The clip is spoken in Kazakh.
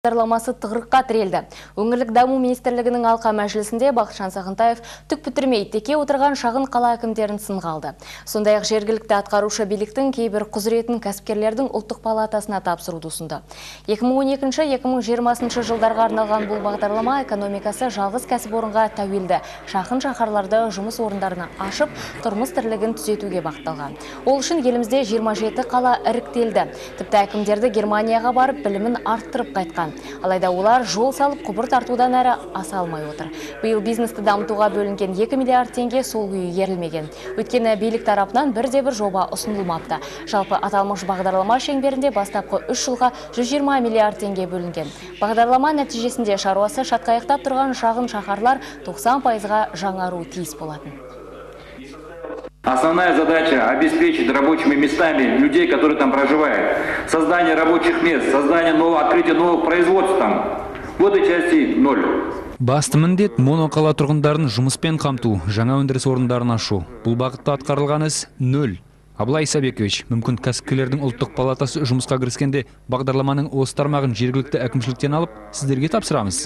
бағдарламасы тығырыққа тірелді. Өңірлік даму министрлігінің алқа мәжілісінде Бақытжан Сағынтаев түк бітірмей теке отырған шағын қала әкімдерін сынға алды. Сондай-ақ жергілікті атқарушы биліктің кейбір құзыретін кәсіпкерлердің ұлттық палатасына тапсыруды ұсынды. 2012-2020 жылдарға арналған бұл бағдарлама экономикасы жалғыз кәсіпорынға тәуелді шағын шаһарларды жұмыс орындарына ашып, тұрмыс тірлігін түзетуге бағытталған. Ол үшін елімізде 27 қала іріктелді. Тіпті әкімдерді Германияға барып білімін арттырып қайтқан. Алайда олар жол салып құбыр тартудан әрі аса алмай отыр. Биыл бизнесті дамытуға бөлінген 2 миллиард теңге сол күйі ерілмеген. Өйткені билік тарапынан бірде-бір жоба ұсынылмапты. Жалпы аталмыш бағдарлама шеңберінде бастапқы 3 жылға 120 миллиард теңге бөлінген. Бағдарлама нәтижесінде шаруасы шатқаяқтап тұрған шағын шаһарлар 90%-ға жаңару тиіс болатын. Основная задача – обеспечить рабочими местами людей, которые там проживают. Создание рабочих мест, создание открытие новых производств там. В этой части 0. Басты міндет моноқала тұрғындарын жұмыспен қамту, жаңа өндіріс орындарын ашу. Бұл бағытта атқарылған іс 0. Абылай Исабекович, мүмкін кәсіпкерлердің ұлттық палатасы жұмысқа кіріскенде бағдарламаның осы тармағын жергілікті әкімшіліктен алып, сіздерге тапсырамыз.